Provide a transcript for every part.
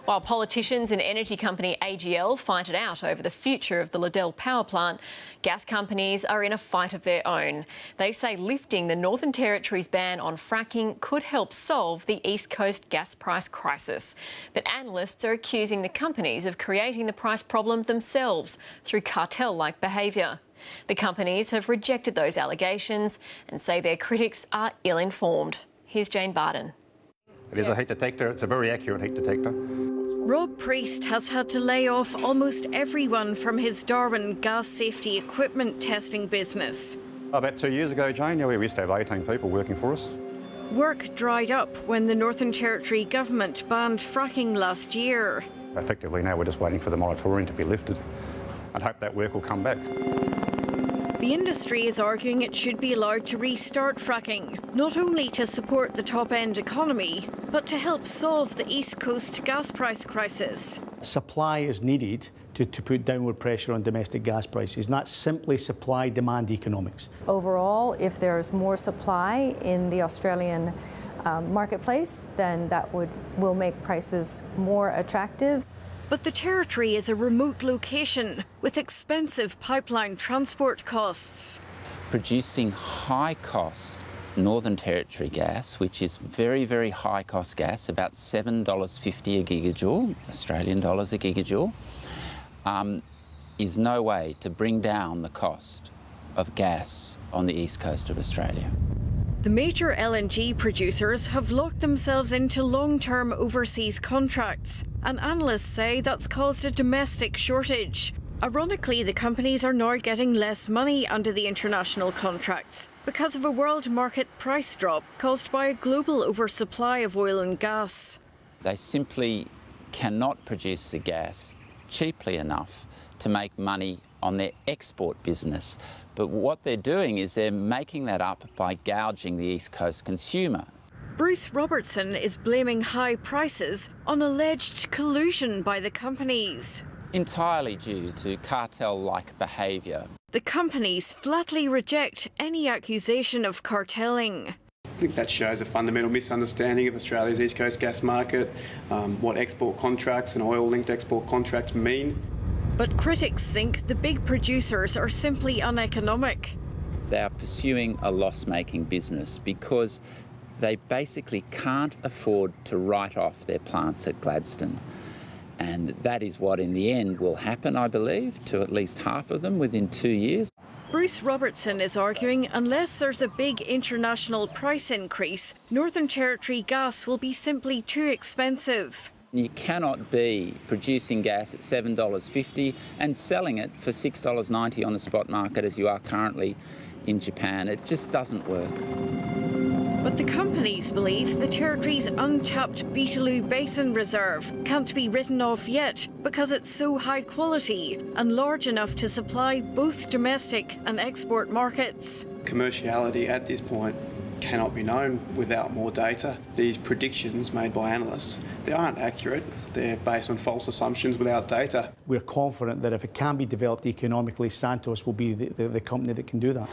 While politicians and energy company AGL fight it out over the future of the Liddell power plant, gas companies are in a fight of their own. They say lifting the Northern Territory's ban on fracking could help solve the East Coast gas price crisis. But analysts are accusing the companies of creating the price problem themselves through cartel-like behaviour. The companies have rejected those allegations and say their critics are ill-informed. Here's Jane Bardon. It is a heat detector. It's a very accurate heat detector. Rob Priest has had to lay off almost everyone from his Darwin gas safety equipment testing business. About 2 years ago, Jane, we used to have 18 people working for us. Work dried up when the Northern Territory government banned fracking last year. Effectively now we're just waiting for the moratorium to be lifted and hope that work will come back. The industry is arguing it should be allowed to restart fracking, not only to support the top-end economy, but to help solve the East Coast gas price crisis. Supply is needed to put downward pressure on domestic gas prices, not simply supply-demand economics. Overall, if there's more supply in the Australian marketplace, then that will make prices more attractive. But the Territory is a remote location with expensive pipeline transport costs. Producing high-cost Northern Territory gas, which is very, very high-cost gas, about $7.50 a gigajoule, Australian dollars a gigajoule, is no way to bring down the cost of gas on the east coast of Australia. The major LNG producers have locked themselves into long-term overseas contracts, and analysts say that's caused a domestic shortage. Ironically, the companies are now getting less money under the international contracts because of a world market price drop caused by a global oversupply of oil and gas. They simply cannot produce the gas cheaply enough to make money on their export business. But what they're doing is they're making that up by gouging the East Coast consumer. Bruce Robertson is blaming high prices on alleged collusion by the companies. Entirely due to cartel-like behaviour. The companies flatly reject any accusation of cartelling. I think that shows a fundamental misunderstanding of Australia's East Coast gas market, what export contracts and oil-linked export contracts mean. But critics think the big producers are simply uneconomic. They are pursuing a loss-making business because they basically can't afford to write off their plants at Gladstone. And that is what in the end will happen, I believe, to at least half of them within 2 years. Bruce Robertson is arguing unless there's a big international price increase, Northern Territory gas will be simply too expensive. You cannot be producing gas at $7.50 and selling it for $6.90 on the spot market as you are currently in Japan. It just doesn't work. But the companies believe the Territory's untapped Beetaloo Basin Reserve can't be written off yet because it's so high quality and large enough to supply both domestic and export markets. Commerciality at this point cannot be known without more data. These predictions made by analysts, they aren't accurate. They're based on false assumptions without data. We're confident that if it can be developed economically, Santos will be the company that can do that.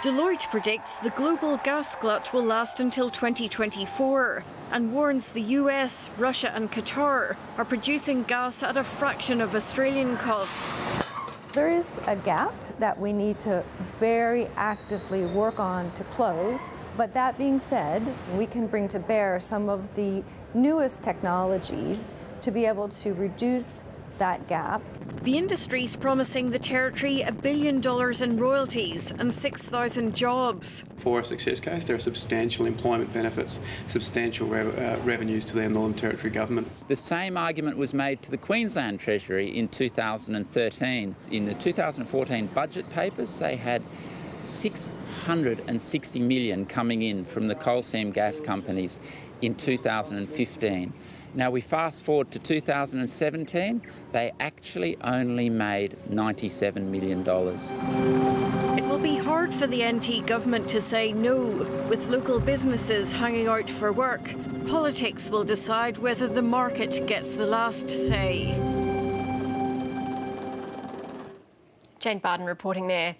Deloitte predicts the global gas glut will last until 2024 and warns the US, Russia and Qatar are producing gas at a fraction of Australian costs. There is a gap that we need to very actively work on to close. But that being said, we can bring to bear some of the newest technologies to be able to reduce that gap. The industry's promising the Territory $1 billion in royalties and 6,000 jobs. For a success case, there are substantial employment benefits, substantial revenues to the Northern Territory government. The same argument was made to the Queensland Treasury in 2013. In the 2014 budget papers, they had $660 million coming in from the coal seam gas companies in 2015. Now we fast forward to 2017, they actually only made $97 million. It will be hard for the NT government to say no, with local businesses hanging out for work. Politics will decide whether the market gets the last say. Jane Bardon reporting there.